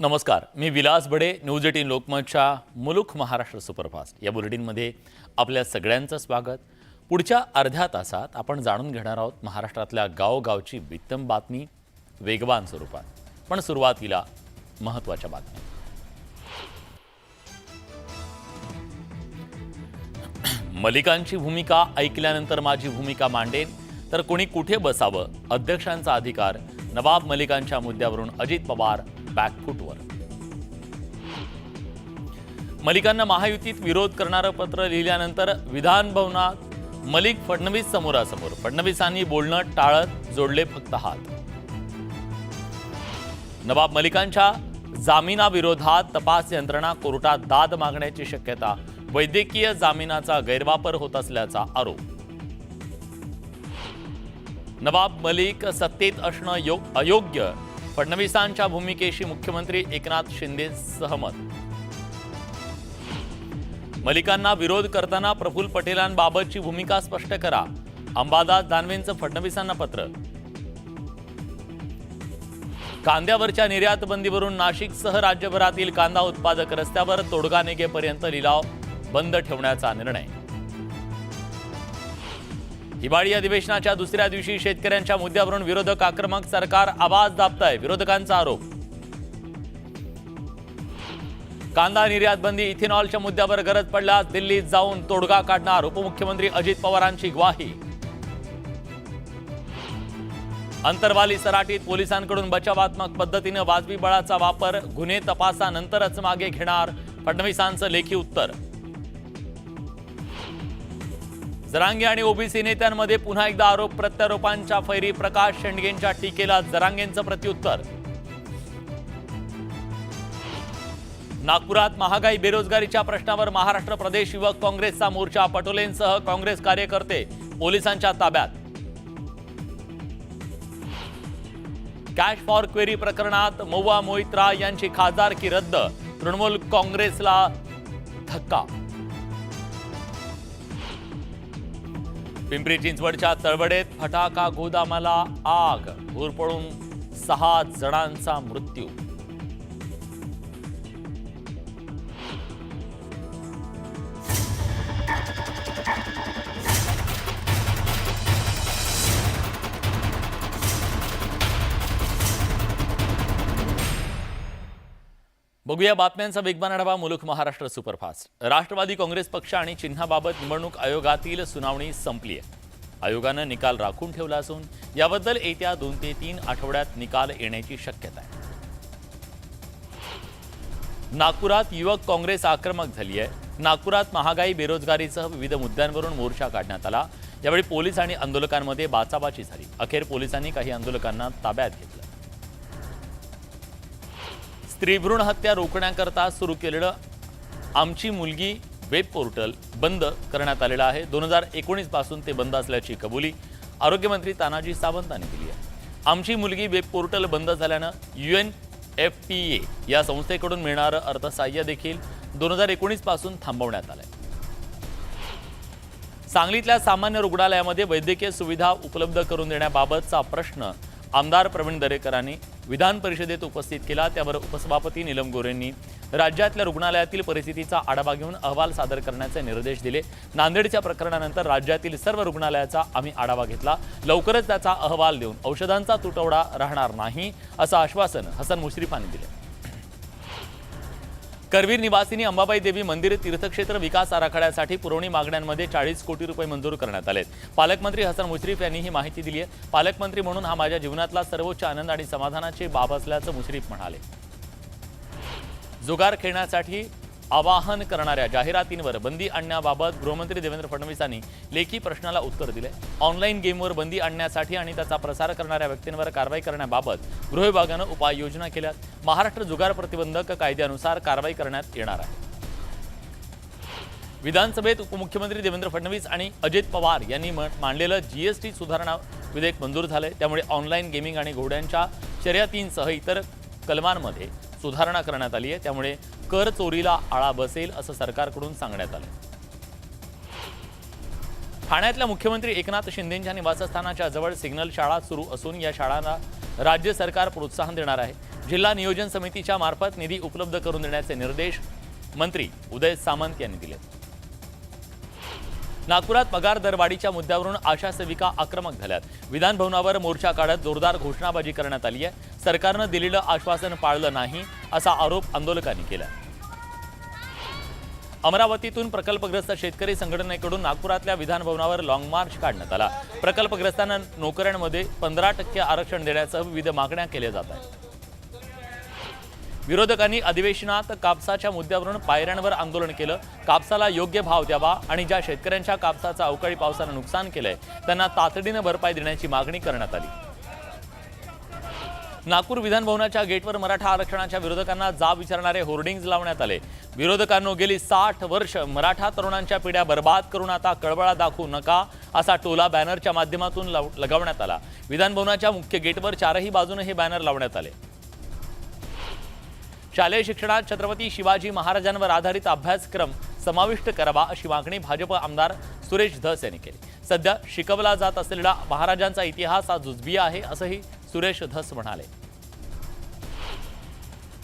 नमस्कार, मी विलास बडे. न्यूज 18 लोकमतच्या मुलुख महाराष्ट्र सुपरफास्ट या बुलेटिनमध्ये आपल्या सगळ्यांचं स्वागत. पुढच्या अर्ध्या तासात आपण जाणून घेणार आहोत महाराष्ट्रातल्या गावगावची वित्तम बातमी वेगवान स्वरूपात. पण सुरुवातीला महत्त्वाच्या बातम्या. मलिकांची भूमिका ऐकल्यानंतर माझी भूमिका मांडेन तर कोणी कुठे बसावं, अध्यक्षांचा अधिकार. नवाब मलिकांच्या मुद्द्यावरून अजित पवार बॅकफूटवर. मलिकांना महायुतीत विरोध करणारं पत्र लिहिल्यानंतर विधान भवनात मलिक फडणवीस समोरासमोर. फडणवीसांनी बोलणं टाळत जोडले फक्त हात. नवाब मलिकांच्या जामिनाविरोधात तपास यंत्रणा कोर्टात दाद मागण्याची शक्यता. वैद्यकीय जामिनाचा गैरवापर होत असल्याचा आरोप. नवाब मलिक सत्तेत असणं अयोग्य. फडणवीसांच्या भूमिकेशी मुख्यमंत्री एकनाथ शिंदे सहमत. मलिकांना विरोध करताना प्रफुल्ल पटेलांबाबतची भूमिका स्पष्ट करा. अंबादास दानवेंचं फडणवीसांना पत्र. कांद्यावरच्या निर्यात बंदीवरून नाशिकसह राज्यभरातील कांदा उत्पादक रस्त्यावर तोडगा निघेपर्यंत लिलाव बंद ठेवण्याचा निर्णय. हिवाळी अधिवेशनाच्या दुसऱ्या दिवशी शेतकऱ्यांच्या मुद्द्यावरून विरोधक आक्रमक. सरकार आवाज दाबताय, विरोधकांचा आरोप. कांदा निर्यात बंदी इथेनॉलच्या मुद्द्यावर गरज पडल्यास दिल्लीत जाऊन तोडगा काढणार. उपमुख्यमंत्री अजित पवारांची ग्वाही. अंतरवाली सराटीत पोलिसांकडून बचावात्मक पद्धतीने वाजवी बळाचा वापर. गुन्हे तपासानंतरच मागे घेणार. फडणवीसांचं लेखी उत्तर. जरांगे आणि ओबीसी नेत्यांमध्ये पुन्हा एकदा आरोप प्रत्यारोपांच्या फैरी. प्रकाश शेंडगेंच्या टीकेला जरांगेंचं प्रत्युत्तर. नागपुरात महागाई बेरोजगारीच्या प्रश्नावर महाराष्ट्र प्रदेश युवक काँग्रेसचा मोर्चा. पटोलेंसह काँग्रेस कार्यकर्ते पोलिसांच्या ताब्यात. कॅश फॉर क्वेरी प्रकरणात महुआ मोइत्रा यांची खासदारकी रद्द. तृणमूल काँग्रेसला धक्का. पिंपरी चिंचवडच्या तळवडेत फटाका गोदामाला आग. होरपळून 6 जणांचा मृत्यू. बघूया बातम्यांचा वेगवान आढावा मुलुख महाराष्ट्र सुपरफास्ट. राष्ट्रवादी काँग्रेस पक्ष आणि चिन्हाबाबत निवडणूक आयोगातील सुनावणी संपली आहे. आयोगानं निकाल राखून ठेवला असून याबद्दल येत्या 2 ते 3 आठवड्यात निकाल येण्याची शक्यता आहे. नागपुरात युवक काँग्रेस आक्रमक झाली आहे. नागपुरात महागाई बेरोजगारीसह विविध मुद्द्यांवरून मोर्चा काढण्यात आला. यावेळी पोलीस आणि आंदोलकांमध्ये बाचाबाची झाली. अखेर पोलिसांनी काही आंदोलकांना ताब्यात घेतलं. स्त्री भ्रूण हत्या रोखण्याकरता सुरू केलेलं आमची मुलगी वेब पोर्टल बंद करण्यात आलेलं आहे. 2019 पासून ते बंद असल्याची कबुली आरोग्यमंत्री तानाजी सावंतांनी दिली आहे. आमची मुलगी वेब पोर्टल बंद झाल्यानं UNFPA या संस्थेकडून मिळणारं अर्थसहाय्य देखील 2019 पासून थांबवण्यात आलंय. सांगलीतल्या सामान्य रुग्णालयामध्ये वैद्यकीय सुविधा उपलब्ध करून देण्याबाबतचा प्रश्न आमदार प्रवीण दरेकरांनी विधान परिषदेत उपस्थित केला. त्यावर उपसभापती नीलम गोरेंनी राज्यातल्या रुग्णालयातील परिस्थितीचा आढावा घेऊन अहवाल सादर करण्याचे निर्देश दिले. नांदेडच्या प्रकरणानंतर राज्यातील सर्व रुग्णालयाचा आम्ही आढावा घेतला. लवकरच त्याचा अहवाल देऊन औषधांचा तुटवडा राहणार नाही असं आश्वासन हसन मुश्रीफांनी दिले. करवीर निवासिनी अंबाबाई देवी मंदिर तीर्थक्षेत्र विकास आराखड्यासाठी पुरवणी मागण्यांमध्ये 40 कोटी रुपये मंजूर करण्यात आलेत. पालकमंत्री हसन मुश्रीफ यांनी ही माहिती दिली आहे. पालकमंत्री म्हणून हा माझ्या जीवनातला सर्वोच्च आनंद आणि समाधानाची बाब असल्याचं मुश्रीफ म्हणाले. जुगार खेळण्यासाठी आवाहन करणाऱ्या जाहिरातींवर बंदी आणण्याबाबत गृहमंत्री देवेंद्र फडणवीसांनी लेखी प्रश्नाला उत्तर दिले. ऑनलाईन गेमवर बंदी आणण्यासाठी आणि त्याचा प्रसार करणाऱ्या व्यक्तींवर कारवाई करण्याबाबत गृह विभागानं उपाययोजना केल्यात. महाराष्ट्र जुगार प्रतिबंधक कायद्यानुसार कारवाई करण्यात येणार आहे. विधानसभेत उपमुख्यमंत्री देवेंद्र फडणवीस आणि अजित पवार यांनी मांडलेलं GST सुधारणा विधेयक मंजूर झालंय. त्यामुळे ऑनलाईन गेमिंग आणि घोड्यांच्या शर्यतींसह इतर कलमांमध्ये सुधारणा करण्यात आली आहे. त्यामुळे कर चोरीला आळा बसेल असं सरकारकडून सांगण्यात आलं. ठाण्यातल्या मुख्यमंत्री एकनाथ शिंदेंच्या निवासस्थानाच्या जवळ सिग्नल शाळा सुरू असून या शाळांना राज्य सरकार प्रोत्साहन देणार आहे. जिल्हा नियोजन समितीच्या मार्फत निधी उपलब्ध करून देण्याचे निर्देश मंत्री उदय सामंत यांनी दिले। नागपुरात पगार दरवाढीच्या मुद्द्यावरून आशा सेविका आक्रमक झाल्यात। विधान भवनावर मोर्चा काढत जोरदार घोषणाबाजी करण्यात आली आहे। सरकारने दिलेलं आश्वासन पाळलं नाही असा आरोप आंदोलकांनी केला। अमरावतीतून प्रकल्पग्रस्त शेतकरी संघटनेकडून नागपुरातल्या विधान भवनावर लॉंग मार्च काढण्यात आला। प्रकल्पग्रस्तांना नोकऱ्यांमध्ये 15% आरक्षण देण्यासह विविध मागण्या केल्या जात आहेत। विरोधकांनी अधिवेशनात कापसाच्या मुद्द्यावरून पायऱ्यांवर आंदोलन केलं। कापसाला योग्य भाव द्यावा आणि ज्या शेतकऱ्यांच्या कापसाचं अवकाळी पावसानं नुकसान केलंय त्यांना तातडीनं भरपाई देण्याची मागणी करण्यात आली। नागपूर विधान भवनाच्या गेटवर मराठा आरक्षणाच्या विरोधकांना जाब विचारणारे होर्डिंग्ज लावण्यात आले। विरोधकांनो गेली 60 वर्ष मराठा तरुणांच्या पिढ्या बर्बाद करून आता कळवळा दाखवू नका असा टोला बॅनरच्या माध्यमातून लगावण्यात आला। विधान भवनाच्या मुख्य गेटवर चारही बाजूने हे बॅनर लावण्यात आले। शालेय शिक्षणात छत्रपती शिवाजी महाराजांवर आधारित अभ्यासक्रम समाविष्ट करावा अशी मागणी भाजप आमदार सुरेश धस यांनी केली। सध्या शिकवला जात असलेला महाराजांचा इतिहास हा जुजबी आहे असंही सुरेश धस म्हणाले।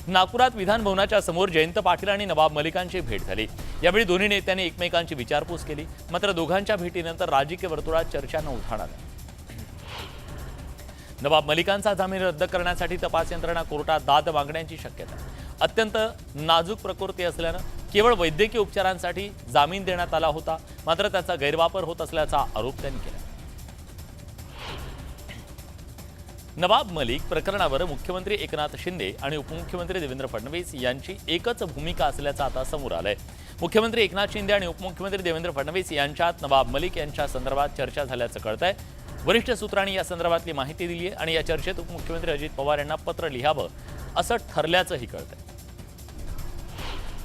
नागपुरात विधान भवनाच्या समोर जयंत पाटील आणि नवाब मलिकांची भेट झाली। यावेळी दोन्ही नेत्यांनी एकमेकांची विचारपूस केली। मात्र दोघांच्या भेटीनंतर राजकीय वर्तुळात चर्चांना उधाण आलं। नवाब मलिकांचा जामीन रद्द करण्यासाठी तपास यंत्रणा कोर्टात दाद मागण्याची शक्यता आहे। अत्यंत नाजूक प्रकृती असल्यानं केवळ वैद्यकीय उपचारांसाठी जामीन देण्यात आला होता, मात्र त्याचा गैरवापर होत असल्याचा आरोप त्यांनी केला। नवाब मलिक प्रकरणावर मुख्यमंत्री एकनाथ शिंदे आणि उपमुख्यमंत्री देवेंद्र फडणवीस यांची एकच भूमिका असल्याचं आता समोर आलंय। मुख्यमंत्री एकनाथ शिंदे आणि उपमुख्यमंत्री देवेंद्र फडणवीस यांच्यात नवाब मलिक यांच्या संदर्भात चर्चा झाल्याचं कळतंय। वरिष्ठ सूत्रांनी या संदर्भातली माहिती दिली आहे आणि या चर्चेत उपमुख्यमंत्री अजित पवार यांना पत्र लिहावं असं ठरल्याचंही कळतंय।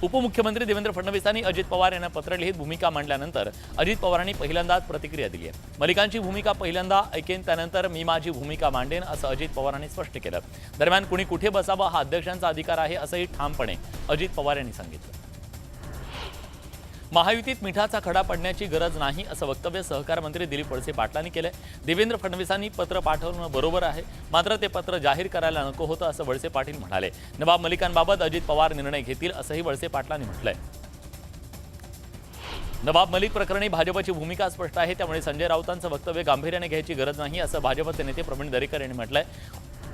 उपमुख्यमंत्री देवेंद्र फडणवीसांनी अजित पवार यांना पत्र लिहित भूमिका मांडल्यानंतर अजित पवारांनी पहिल्यांदाच प्रतिक्रिया दिली आहे। मलिकांची भूमिका पहिल्यांदा ऐकेन, त्यानंतर मी माझी भूमिका मांडेन असं अजित पवारांनी स्पष्ट केलं। दरम्यान कुणी कुठे बसावं हा अध्यक्षांचा अधिकार आहे असंही ठामपणे अजित पवार यांनी सांगितलं। महायुतीत मिठाचा खडा पडण्याची गरज नाही असं वक्तव्य सहकार मंत्री दिलीप वळसे पाटलांनी केलंय। देवेंद्र फडणवीसांनी पत्र पाठवणं बरोबर आहे, मात्र ते पत्र जाहीर करायला नको होतं असं वळसे पाटील म्हणाले। नवाब मलिकांबाबत अजित पवार निर्णय घेतील असंही वळसे पाटलांनी म्हटलंय। नवाब मलिक प्रकरणी भाजपची भूमिका स्पष्ट आहे, त्यामुळे संजय राऊतांचं वक्तव्य गांभीर्याने घ्यायची गरज नाही असं भाजपचे नेते प्रवीण दरेकर यांनी म्हटलंय।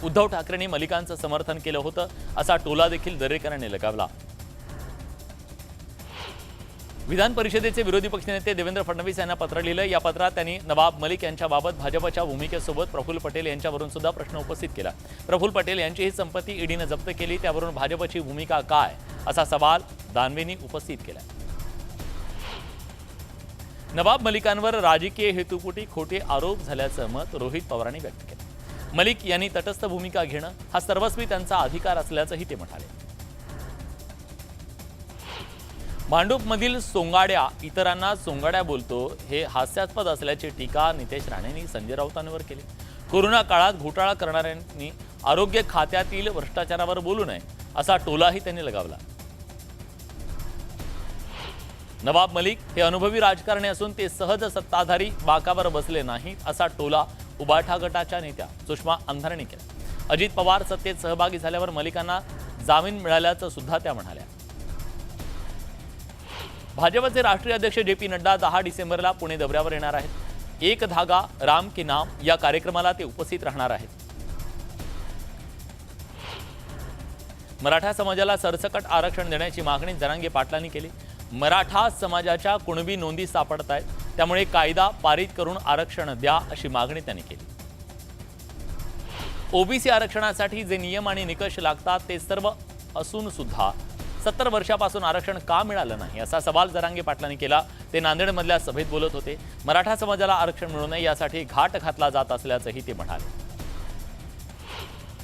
उद्धव ठाकरेंनी मलिकांचं समर्थन केलं होतं असा टोला देखील दरेकर यांनी लगावला। विधान परिषदेचे विरोधी पक्षनेते देवेंद्र फडणवीस यांना पत्र लिहिलं। या पत्रात त्यांनी नवाब मलिक यांच्याबाबत भाजपच्या भूमिकेसोबत प्रफुल्ल पटेल यांच्यावरून सुद्धा प्रश्न उपस्थित केला। प्रफुल्ल पटेल यांची ही संपत्ती ईडीने जप्त केली, त्यावरून भाजपची भूमिका काय असा सवाल दानवेंनी उपस्थित केला। नवाब मलिकांवर राजकीय हेतुपोटी खोटे आरोप झाल्याचं मत रोहित पवारांनी व्यक्त केलं। मलिक यांनी तटस्थ भूमिका घेणं हा सर्वस्वी त्यांचा अधिकार असल्याचंही ते म्हणाले। भांडूपमधील सोंगाड्या इतरांना सोंगाड्या बोलतो हे हास्यास्पद असल्याची टीका नितेश राणेंनी संजय राऊतांवर केली। कोरोना काळात घोटाळा करणाऱ्यांनी आरोग्य खात्यातील भ्रष्टाचारावर बोलू नये असा टोलाही त्यांनी लगावला। नवाब मलिक हे अनुभवी राजकारणी असून ते सहज सत्ताधारी बाकावर बसले नाहीत असा टोला उबाठा गटाच्या नेत्या सुषमा अंधारेंनी केला। अजित पवार सत्तेत सहभागी झाल्यावर मलिकांना जामीन मिळाल्याचं सुद्धा त्या म्हणाल्या। भाजपचे राष्ट्रीय अध्यक्ष जे.पी. नड्डा 10 डिसेंबरला पुणे दौऱ्यावर येणार आहेत। एक धागा राम के नाम या कार्यक्रमाला ते उपस्थित राहणार आहेत। मराठा समाजाला सरसकट आरक्षण देण्याची मागणी जरांगे पाटलांनी केली। मराठा समाजाच्या कुणबी नोंदी सापडत आहेत, त्यामुळे कायदा पारित करून आरक्षण द्या अशी मागणी त्यांनी केली। ओबीसी आरक्षणासाठी जे नियम आणि निकष लागतात ते सर्व असून सुद्धा 70 वर्षापासून आरक्षण का मिळालं नाही असा सवाल जरांगे पाटलांनी केला। ते नांदेडमधल्या सभेत बोलत होते। मराठा समाजाला आरक्षण मिळू नये यासाठी घाट घातला जात असल्याचंही ते म्हणाले।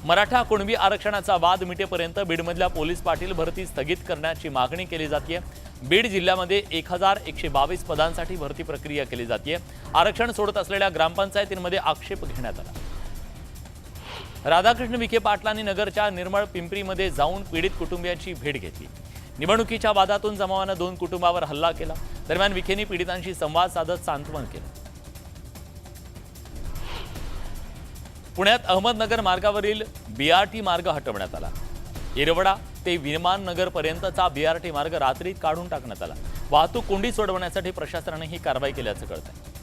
मराठा कुणबी आरक्षणाचा वाद मिटेपर्यंत बीडमधल्या पोलीस पाटील भरती स्थगित करण्याची मागणी केली जाते। बीड जिल्ह्यामध्ये 1122 पदांसाठी भरती प्रक्रिया केली जाते। आरक्षण सोडत असलेल्या ग्रामपंचायतींमध्ये आक्षेप घेण्यात आला। राधाकृष्ण विखे पाटलांनी नगरच्या निर्मळ पिंपरीमध्ये जाऊन पीडित कुटुंबियांची भेट घेतली। निवडणुकीच्या वादातून जमावानं 2 कुटुंबावर हल्ला केला। दरम्यान विखेंनी पीडितांशी संवाद साधत सांत्वन केलं। पुण्यात अहमदनगर मार्गावरील बीआरटी मार्ग हटवण्यात आला। येरवडा ते विमाननगर पर्यंतचा बीआरटी मार्ग रात्रीत काढून टाकण्यात आला। वाहतूक कोंडी सोडवण्यासाठी प्रशासनाने ही कारवाई केल्याचं कळतंय।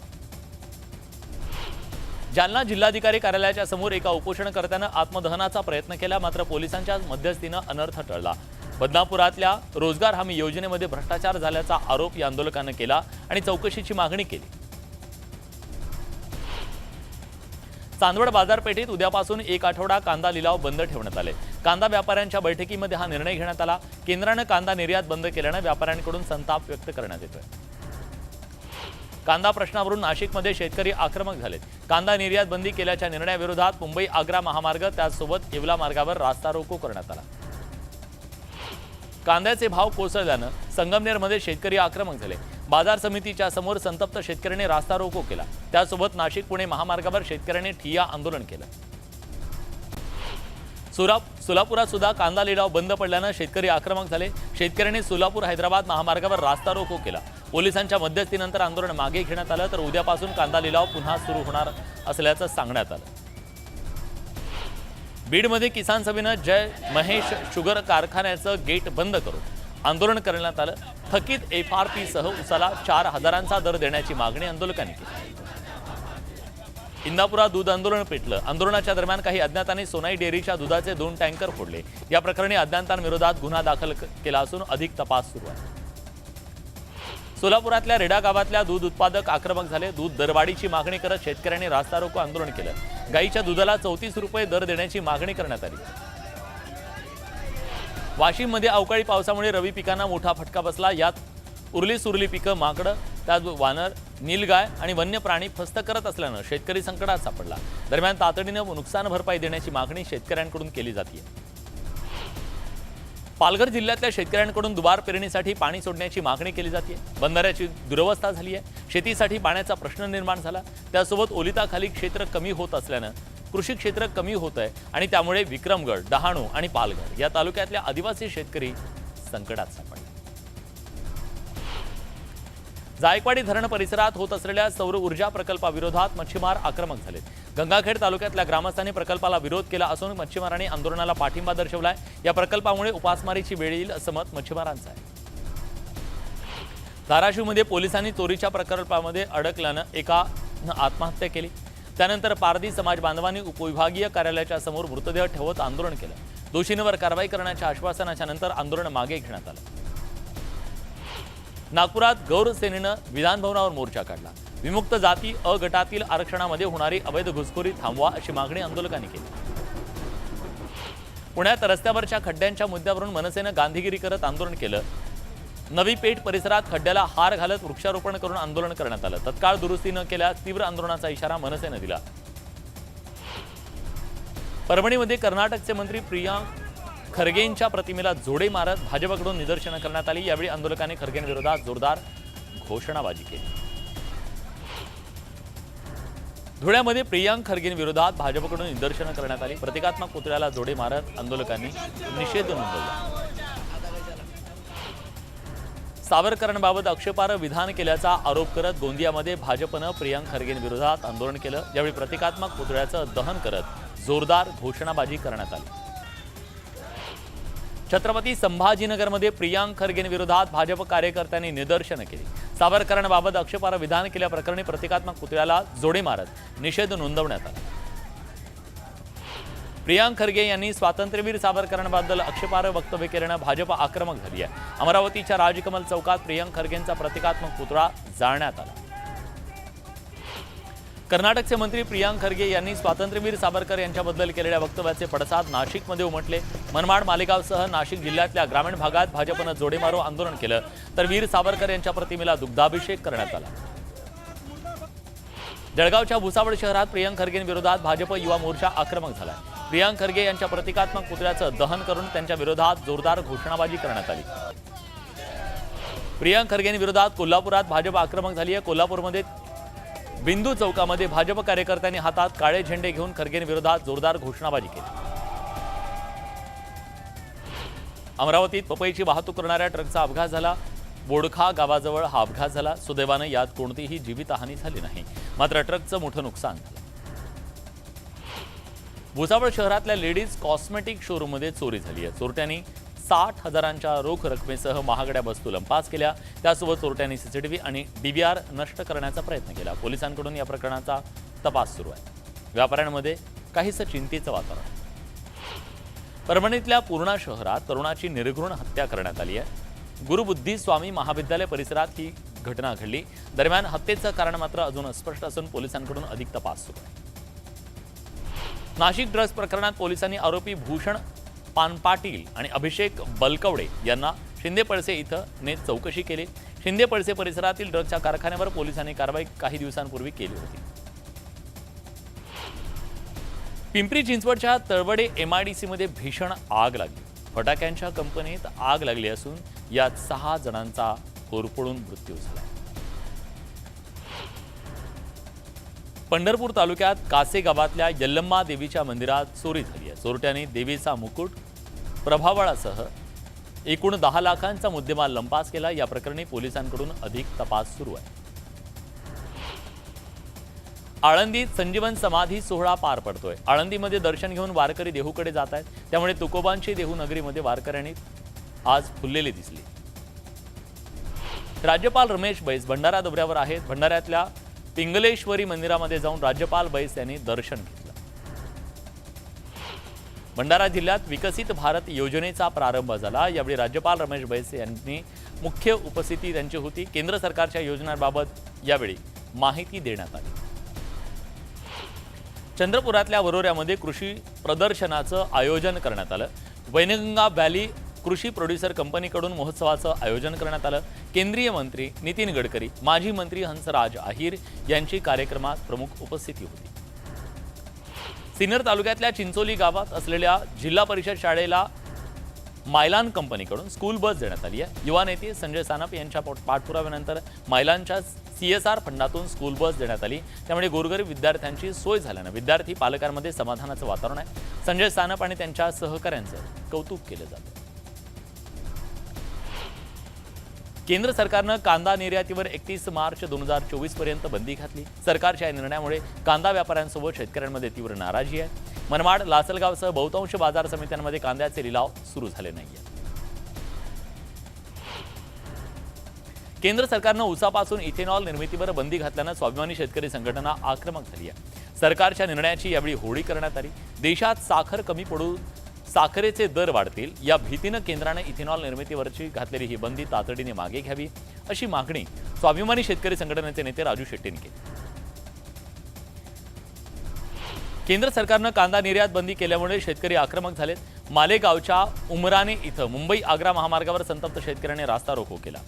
जालना जिल्हाधिकारी कार्यालयाच्या समोर एका उपोषणकर्त्यानं आत्मदहनाचा प्रयत्न केला, मात्र पोलिसांच्या मध्यस्थीनं अनर्थ टळला। बदनापुरातल्या रोजगार हमी योजनेमध्ये भ्रष्टाचार झाल्याचा आरोप या आंदोलकांनी केला आणि चौकशीची मागणी केली। चांदवड बाजारपेठेत उद्यापासून एक आठवडा कांदा लिलाव बंद ठेवण्यात आले। कांदा व्यापाऱ्यांच्या बैठकीमध्ये हा निर्णय घेण्यात आला। केंद्रानं कांदा निर्यात बंद केल्यानं व्यापाऱ्यांकडून संताप व्यक्त करण्यात येतोय। कांदा प्रश्नावरून नाशिकमध्ये शेतकरी आक्रमक झालेत। कांदा निर्यात बंदी केल्याच्या निर्णयाविरोधात मुंबई आग्रा महामार्ग त्यासोबत येवला मार्गावर रास्ता रोको करण्यात आला। कांद्याचे भाव कोसळल्यानं संगमनेरमध्ये शेतकरी आक्रमक झाले। बाजार समितीच्या समोर संतप्त शेतकऱ्यांनी रास्ता रोको केला। त्यासोबत नाशिक पुणे महामार्गावर शेतकऱ्यांनी ठिय्या आंदोलन केलं। सोलापुरात सुद्धा कांदा लिलाव बंद पडल्यानं शेतकरी आक्रमक झाले। शेतकऱ्यांनी सोलापूर हैदराबाद महामार्गावर रास्ता रोको केला। पोलिसांच्या मध्यस्थीनंतर आंदोलन मागे घेण्यात आलं, तर उद्यापासून कांदा लिलाव पुन्हा सुरू होणार असल्याचं सांगण्यात आलं। बीडमध्ये किसान सभेनं जय महेश शुगर कारखान्याचं गेट बंद करून आंदोलन करण्यात आलं। थकीत FRP सह उसाला 4,000चा दर देण्याची मागणी आंदोलकांनी केली। इंदापुरात दूध आंदोलन पेटलं। आंदोलनाच्या दरम्यान काही अज्ञातांनी सोनाई डेअरीच्या दुधाचे 2 टँकर फोडले। या प्रकरणी अज्ञातांविरोधात गुन्हा दाखल केला असून अधिक तपास सुरू आहे। सोलापुरातल्या रेडा गावातल्या दूध उत्पादक आक्रमक झाले। दूध दरवाढीची मागणी करत शेतकऱ्यांनी रास्ता रोको आंदोलन केलं। गाईच्या दुधाला 34 रुपये दर देण्याची मागणी करण्यात आली। वाशिममध्ये अवकाळी पावसामुळे रवी पिकांना मोठा फटका बसला। यात उरली सुरली पिकं, माकडं, त्यात वानर, नीलगाय आणि वन्य प्राणी फस्त करत असल्यानं शेतकरी संकटात सापडला। दरम्यान तातडीनं नुकसान भरपाई देण्याची मागणी शेतकऱ्यांकडून केली जाते। पालघर जिल्ह्यातल्या शेतकऱ्यांकडून दुबार पेरणीसाठी पाणी सोडण्याची मागणी केली जाते। बंधाऱ्याची दुरवस्था झाली आहे। शेतीसाठी पाण्याचा प्रश्न निर्माण झाला। त्यासोबत ओलिताखाली क्षेत्र कमी होत असल्यानं कृषी क्षेत्र कमी होत आहे आणि त्यामुळे विक्रमगड, डहाणू आणि पालघर या तालुक्यातल्या आदिवासी शेतकरी संकटात सापडले। जायकवाडी धरण परिसरात होत असलेल्या सौर ऊर्जा प्रकल्पाविरोधात मच्छीमार आक्रमक झालेत। गंगाखेड तालुक्यातल्या ग्रामस्थांनी प्रकल्पाला विरोध केला असून मच्छीमारांनी आंदोलनाला पाठिंबा दर्शवलाय। या प्रकल्पामुळे उपासमारीची वेळ येईल असं मत मच्छीमारांचं आहे। धाराशिवमध्ये पोलिसांनी चोरीच्या प्रकल्पामध्ये अडकल्यानं एकानं आत्महत्या केली। त्यानंतर पारधी समाज बांधवांनी उपविभागीय कार्यालयाच्या समोर मृतदेह ठेवत आंदोलन केलं। दोषींवर कारवाई करण्याच्या आश्वासनाच्या नंतर आंदोलन मागे घेण्यात आलं। नागपुरात गौर सेनेनं विधानभवनावर मोर्चा काढला। विमुक्त जाती अ गटातील आरक्षणामध्ये होणारी अवैध घुसखोरी थांबवा अशी मागणी आंदोलकांनी केली। पुण्यात रस्त्यावरच्या खड्ड्यांच्या मुद्द्यावरून मनसेनं गांधीगिरी करत आंदोलन केलं। नवी पेठ परिसरात खड्ड्याला हार घालत वृक्षारोपण करून आंदोलन करण्यात आलं। तत्काळ दुरुस्ती न केल्यास तीव्र आंदोलनाचा इशारा मनसेनं दिला। परभणीमध्ये कर्नाटकचे मंत्री प्रियांक खरगेंच्या प्रतिमेला जोडे मारत भाजपकडून निदर्शनं करण्यात आली। यावेळी आंदोलकांनी खरगेंविरोधात जोरदार घोषणाबाजी केली। धुळ्यामध्ये प्रियांक खरगेंविरोधात भाजपकडून निदर्शनं करण्यात आली। प्रतिकात्मक पुतळ्याला जोडे मारत आंदोलकांनी निषेध नोंदवला। सावरकरांबाबत आक्षेपार्ह विधान केल्याचा आरोप करत गोंदियामध्ये भाजपनं प्रियांक खरगेंविरोधात आंदोलन केलं। यावेळी प्रतिकात्मक पुतळ्याचं दहन करत जोरदार घोषणाबाजी करण्यात आली। छत्रपती संभाजीनगरमध्ये प्रियांक खरगेंविरोधात भाजप कार्यकर्त्यांनी निदर्शनं केली। सावरकरांबाबत आक्षेपार्ह विधान केल्याप्रकरणी प्रतिकात्मक पुतळ्याला जोडे मारत निषेध नोंदवण्यात आला। प्रियांक खरगे यांनी स्वातंत्र्यवीर सावरकरांबद्दल आक्षेपार्ह वक्तव्य केल्यानं भाजप आक्रमक झाली आहे। अमरावतीच्या राजकमल चौकात प्रियांक खरगेंचा प्रतिकात्मक पुतळा जाळण्यात आला। कर्नाटकचे मंत्री प्रियांक खरगे यांनी स्वातंत्र्यवीर सावरकर यांच्याबद्दल केलेल्या वक्तव्याचे पडसाद नाशिकमध्ये उमटले। मनमाड, मालेगावसह नाशिक जिल्ह्यातल्या ग्रामीण भागात भाजपनं जोडे मारो आंदोलन केलं, तर वीर सावरकर यांच्या प्रतिमेला दुग्धाभिषेक करण्यात आला। जळगावच्या भुसावळ शहरात प्रियांक खरगेंविरोधात भाजप युवा मोर्चा आक्रमक झाला। प्रियांक खरगे यांच्या प्रतिकात्मक पुतळ्याचं दहन करून त्यांच्या विरोधात जोरदार घोषणाबाजी करण्यात आली। प्रियांक खरगेंविरोधात कोल्हापुरात भाजप आक्रमक झाली आहे। कोल्हापूरमध्ये बिंदू चौकामध्ये भाजप कार्यकर्त्यांनी हातात काळे झेंडे घेऊन खरगेंविरोधात जोरदार घोषणाबाजी केली। अमरावतीत पपईची वाहतूक करणाऱ्या ट्रकचा अपघात झाला। बोडखा गावाजवळ हा अपघात झाला। सुदैवानं यात कोणतीही जीवितहानी झाली नाही, मात्र ट्रकचं मोठं नुकसान झालं। भुसावळ शहरातल्या लेडीज कॉस्मेटिक शोरूममध्ये चोरी झाली आहे। चोरट्यांनी 60,000च्या रोख रकमेसह महागड्या वस्तू लंपास केल्या। त्यासोबत चोरट्यांनी सीसीटीव्ही आणि डीव्हीआर नष्ट करण्याचा प्रयत्न केला। पोलिसांकडून या प्रकरणाचा तपास सुरू आहे। व्यापाऱ्यांमध्ये काहीसं चिंतेचं वातावरण। परभणीतल्या पूर्णा शहरात तरुणाची निर्घृण हत्या करण्यात आली आहे। गुरुबुद्धी स्वामी महाविद्यालय परिसरात ही घटना घडली। दरम्यान हत्येचं कारण मात्र अजून अस्पष्ट असून पोलिसांकडून अधिक तपास सुरू आहे। नाशिक ड्रग्ज प्रकरणात पोलिसांनी आरोपी भूषण पानपाटील आणि अभिषेक बलकवडे यांना शिंदेपळसे इथं नेत चौकशी केली। शिंदेपळसे परिसरातील ड्रग्जच्या कारखान्यावर पोलिसांनी कारवाई काही दिवसांपूर्वी केली होती। पिंपरी चिंचवडच्या तळवडे MIDC मध्ये भीषण आग लागली। फटाक्यांच्या कंपनीत आग लागली असून यात 6 जणांचा होरपळून मृत्यू झाला। पंढरपूर तालुक्यात कासे गावातल्या यल्लम्मा देवीच्या मंदिरात चोरी झाली आहे। चोरट्यांनी देवीचा मुकुट, प्रभावळासह एकूण 10 लाखांचा मुद्देमाल लंपास केला। या प्रकरणी पोलिसांकडून अधिक तपास सुरू आहे। आळंदीत संजीवन समाधी सोहळा पार पडतोय। आळंदीमध्ये दर्शन घेऊन वारकरी देहूकडे जात आहेत, त्यामुळे तुकोबांची देहू नगरीमध्ये वारकऱ्यांनी आज फुललेली दिसली। राज्यपाल रमेश बैस भंडारा दौऱ्यावर आहेत। भंडाऱ्यातल्या पिंगलेश्वरी मंदिरामध्ये जाऊन राज्यपाल बैस यांनी दर्शन घेतलं। भंडारा जिल्ह्यात विकसित भारत योजनेचा प्रारंभ झाला। यावेळी राज्यपाल रमेश बैस यांनी मुख्य उपस्थिती त्यांची होती। केंद्र सरकारच्या योजनांबाबत यावेळी माहिती देण्यात आली। चंद्रपुरातल्या वरोऱ्यामध्ये कृषी प्रदर्शनाचं आयोजन करण्यात आलं। वैनगंगा व्हॅली कृषी प्रोड्युसर कंपनीकडून महोत्सवाचं आयोजन करण्यात आलं। केंद्रीय मंत्री नितीन गडकरी, माजी मंत्री हंसराज अहिर यांची कार्यक्रमात प्रमुख उपस्थिती होती। सिन्नर तालुक्यातल्या चिंचोली गावात असलेल्या जिल्हा परिषद शाळेला मायलान कंपनीकडून स्कूल बस देण्यात आली आहे। युवा नेते संजय सानप यांच्या पाठपुराव्यानंतर मायलानच्या CSR फंडातून स्कूल बस देण्यात आली। त्यामुळे गोरगरीब विद्यार्थ्यांची सोय झाल्यानं विद्यार्थी पालकांमध्ये समाधानाचं वातावरण आहे। संजय सानप आणि त्यांच्या सहकाऱ्यांचं कौतुक केलं जातं। केंद्र सरकारनं कांदा निर्यातीवर 31 मार्च 2024 पर्यंत बंदी घातली। सरकारच्या या निर्णयामुळे कांदा व्यापाऱ्यांसोबत शेतकऱ्यांमध्ये तीव्र नाराजी आहे। मनमाड, लासलगावसह बहुतांश बाजार समित्यांमध्ये कांद्याचे लिलाव सुरू झाले नाहीये। केंद्र सरकारनं ऊसापासून इथेनॉल निर्मितीवर बंदी घातल्यानं स्वाभिमानी शेतकरी संघटना आक्रमक झाली आहे। सरकारच्या निर्णयाची यावेळी होळी करण्यात आली। देशात साखर कमी पडून साखरेचे दर वाढतील या भीतीनं केंद्राने इथेनॉल निर्मितीवरची घातलेली ही बंदी तातडीने मागे घ्यावी अशी मागणी स्वाभिमानी शेतकरी संघटनेचे नेते राजू शेट्टींनी केली। केंद्र सरकारनं कांदा निर्यात बंदी केल्यामुळे शेतकरी आक्रमक झालेत। मालेगावच्या उमराणे इथं मुंबई आग्रा महामार्गावर संतप्त शेतकऱ्यांनी रास्ता रोको केला।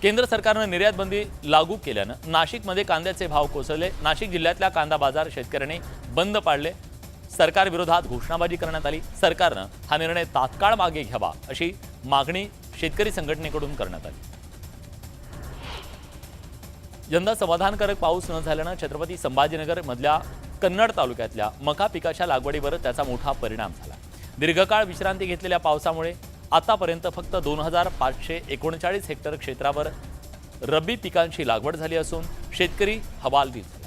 केंद्र सरकारनं निर्यात बंदी लागू केल्यानं नाशिकमध्ये कांद्याचे भाव कोसळले। नाशिक जिल्ह्यातल्या कांदा बाजार शेतकऱ्यांनी बंद पाडले। सरकार विरोधात घोषणाबाजी करण्यात आली। सरकारनं हा निर्णय तात्काळ मागे घ्यावा अशी मागणी शेतकरी संघटनेकडून करण्यात आली। यंदा समाधानकारक पाऊस न झाल्यानं छत्रपती संभाजीनगर मधल्या कन्नड तालुक्यातल्या मका पिकाच्या लागवडीवर त्याचा मोठा परिणाम झाला। दीर्घकाळ विश्रांती घेतलेल्या पावसामुळे आतापर्यंत फक्त 2539 हेक्टर क्षेत्रावर रब्बी पिकांची लागवड झाली असून शेतकरी हवालदिल झाला।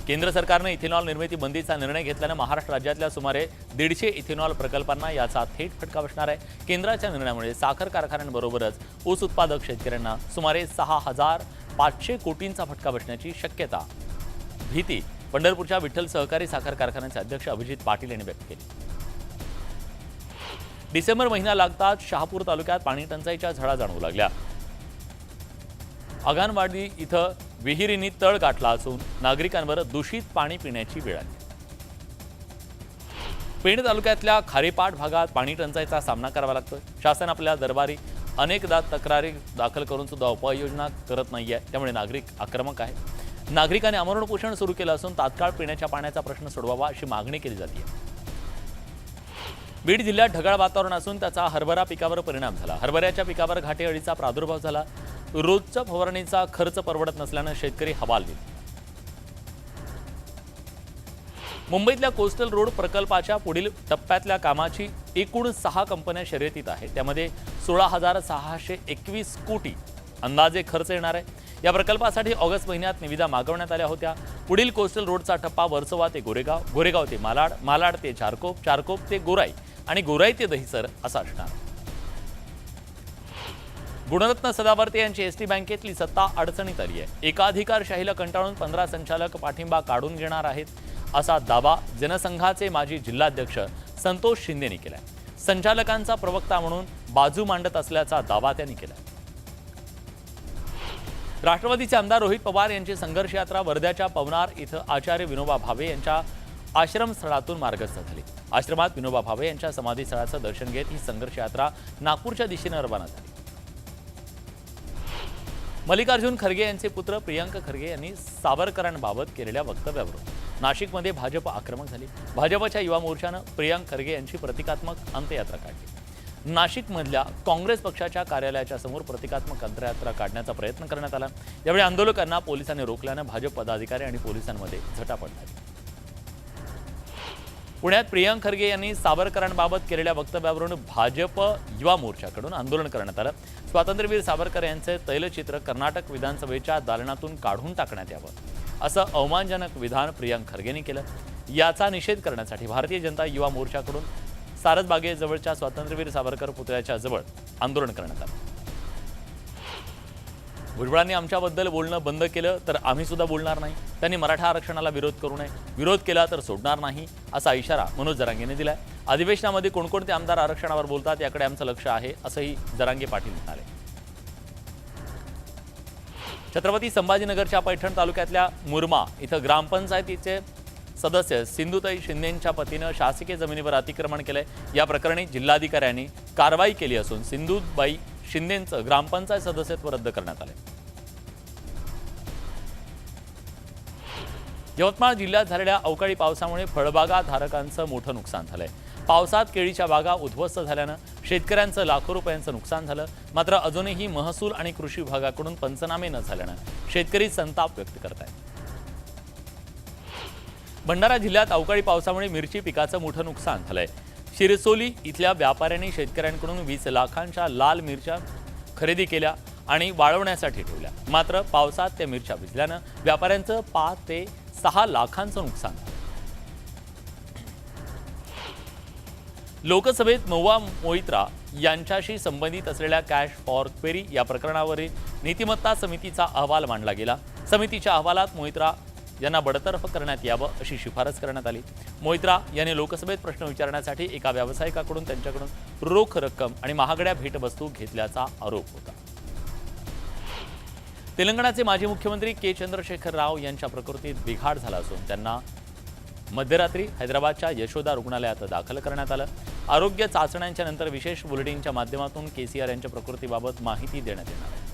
केंद्र सरकारने इथेनॉल निर्मिती बंदीचा निर्णय घेतल्यानं महाराष्ट्र राज्यातल्या सुमारे 150 इथेनॉल प्रकल्पांना याचा थेट फटका बसणार आहे। केंद्राच्या निर्णयामुळे साखर कारखान्यांबरोबरच ऊस उत्पादक शेतकऱ्यांना सुमारे 6500 कोटींचा फटका बसण्याची शक्यता, भीती पंढरपूरच्या विठ्ठल सहकारी साखर कारखान्याचे अध्यक्ष अभिजित पाटील यांनी व्यक्त केली। डिसेंबर महिना लागताच शहापूर तालुक्यात पाणी टंचाईच्या झळा जाणवू लागल्या। आगानवाडी इथं विहिरींनी तळ गाठला असून नागरिकांवर दूषित पाणी पिण्याची वेळ आली। पेण तालुक्यातल्या खारेपाट भागात पाणी टंचाईचा सामना करावा लागतोय। शासन आपल्या दरबारी अनेकदा तक्रारी दाखल करून सुद्धा उपाययोजना करत नाहीये, त्यामुळे नागरिक आक्रमक आहेत। नागरिकांनी आमरण उपोषण सुरू केलं असून तात्काळ पिण्याच्या पाण्याचा प्रश्न सोडवावा अशी मागणी केली जाते। बीड जिल्ह्यात ढगाळ वातावरण असून त्याचा हरभरा पिकावर परिणाम झाला। हरभऱ्याच्या पिकावर घाटे अळीचा प्रादुर्भाव झाला। रोजच्या फवारणीचा खर्च परवडत नसल्यानं शेतकरी हवालदिल। मुंबईतल्या कोस्टल रोड प्रकल्पाच्या पुढील टप्प्यातल्या कामाची एकूण 6 कंपन्या शर्यतीत आहेत। त्यामध्ये 16,621 कोटी अंदाजे खर्च येणार आहे। या प्रकल्पासाठी ऑगस्ट महिन्यात निविदा मागवण्यात आल्या होत्या। पुढील कोस्टल रोडचा टप्पा वर्सोवा ते गोरेगाव, गोरेगाव ते मालाड, मालाड ते चारकोप, चारकोप ते गोराई आणि गोराई ते दहिसर असा असणार। गुणरत्न सदावर्ते यांची एसटी बँकेतली सत्ता अडचणीत आली आहे। एकाधिकारशाहीला कंटाळून 15 संचालक पाठिंबा काढून घेणार आहेत असा दावा जनसंघाचे माजी जिल्हाध्यक्ष संतोष शिंदेंनी केलाय। संचालकांचा प्रवक्ता म्हणून बाजू मांडत असल्याचा दावा त्यांनी केलाय। राष्ट्रवादीचे आमदार रोहित पवार यांची संघर्ष यात्रा वर्ध्याच्या पवनार इथं आचार्य विनोबा भावे यांच्या आश्रमस्थळातून मार्गस्थ झाली। आश्रमात विनोबा भावे यांच्या समाधीस्थळाचं दर्शन घेत ही संघर्ष यात्रा नागपूरच्या दिशेने रवाना झाली। मल्लिकार्जुन खरगे यांचे पुत्र प्रियांक खरगे यांनी सावरकरांबाबत केलेल्या वक्तव्यावरून नाशिकमध्ये भाजप आक्रमक झाली। भाजपच्या युवा मोर्चानं प्रियांक खरगे यांची प्रतिकात्मक अंत्ययात्रा काढली। नाशिकमधल्या काँग्रेस पक्षाच्या कार्यालयाच्या समोर प्रतिकात्मक अंत्ययात्रा काढण्याचा प्रयत्न करण्यात आला। यावेळी आंदोलकांना पोलिसांनी रोखल्यानं भाजप पदाधिकारी आणि पोलिसांमध्ये झटापट झाली। पुण्यात प्रियांक खरगे यांनी सावरकरांबाबत केलेल्या वक्तव्यावरून भाजप युवा मोर्चाकडून आंदोलन करण्यात आलं। स्वातंत्र्यवीर सावरकर यांचे तैलचित्र कर्नाटक विधानसभेच्या दालनातून काढून टाकण्यात यावं असं अवमानजनक विधान प्रियांक खरगेंनी केलं। याचा निषेध करण्यासाठी भारतीय जनता युवा मोर्चाकडून सारसबागेजवळच्या स्वातंत्र्यवीर सावरकर पुतळ्याच्या जवळ आंदोलन करण्यात आलं। भुजबळांनी आमच्याबद्दल बोलणं बंद केलं तर आम्ही सुद्धा बोलणार नाही। त्यांनी मराठा आरक्षणाला विरोध करू नये, विरोध केला तर सोडणार नाही असा इशारा मनोज जरांगेने दिलाय। अधिवेशनामध्ये कोणकोणते आमदार आरक्षणावर बोलतात याकडे आमचं लक्ष आहे असंही जरांगे पाटील म्हणाले। छत्रपती संभाजीनगरच्या पैठण तालुक्यातल्या मुरमा इथं ग्रामपंचायतीचे सदस्य सिंधुताई शिंदेंच्या पतीनं शासकीय जमिनीवर अतिक्रमण केलंय। या प्रकरणी जिल्हाधिकाऱ्यांनी कारवाई केली असून सिंधुबाई शिंदेंचं ग्रामपंचायत सदस्यत्व रद्द करण्यात आले। यवतमाळ जिल्ह्यात झालेल्या अवकाळी पावसामुळे फळबागा धारकांचं मोठं नुकसान झालंय। पावसात केळीच्या बागा उद्ध्वस्त झाल्यानं शेतकऱ्यांचं लाखो रुपयांचं नुकसान झालं। मात्र अजूनही महसूल आणि कृषी विभागाकडून पंचनामे न झाल्यानं शेतकरी संताप व्यक्त करत आहेत। भंडारा जिल्ह्यात अवकाळी पावसामुळे मिरची पिकाचं मोठं नुकसान झालंय। शिरसोली इथल्या व्यापाऱ्यांनी शेतकऱ्यांकडून 20 लाखांच्या लाल मिरच्या खरेदी केल्या आणि वाळवण्यासाठी ठेवल्या। मात्र पावसात त्या मिरच्या भिजल्यानं व्यापाऱ्यांचं 5 ते 6 लाखांचं नुकसान झालं। लोकसभेत नोवा मोहित्रा यांच्याशी संबंधित असलेल्या कॅश फॉर क्वेरी या प्रकरणावरील नीतिमत्ता समितीचा अहवाल मांडला गेला। समितीच्या अहवालात मोहित्रा यांना बडतर्फ करण्यात यावं अशी शिफारस करण्यात आली। मोहित्रा यांनी लोकसभेत प्रश्न विचारण्यासाठी एका व्यावसायिकाकडून त्यांच्याकडून रोख रक्कम आणि महागड्या भेटवस्तू घेतल्याचा आरोप होता। तेलंगणाचे माजी मुख्यमंत्री के चंद्रशेखर राव यांच्या प्रकृतीत बिघाड झाला असून त्यांना मध्यरात्री हैदराबादच्या यशोदा रुग्णालयात दाखल करण्यात आलं। आरोग्य चाचण्यांच्या नंतर विशेष बुलेटिनच्या माध्यमातून केसीआर यांच्या प्रकृतीबाबत माहिती देण्यात येणार आहे।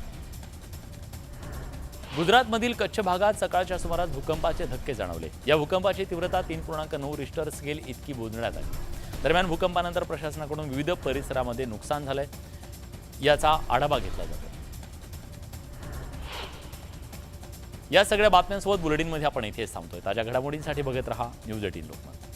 गुजरातमधील कच्छ भागात सकाळच्या सुमारास भूकंपाचे धक्के जाणवले। या भूकंपाची तीव्रता 3.9 रिश्टर स्केल इतकी मोजण्यात आली। दरम्यान भूकंपानंतर प्रशासनाकडून विविध परिसरामध्ये नुकसान झालंय याचा आढावा घेतला जातो। या सगळ्या बातम्यांसोबत बुलेटिनमध्ये आपण इथेच थांबतोय। ताज्या घडामोडींसाठी बघत रहा न्यूज 18 लोकमत।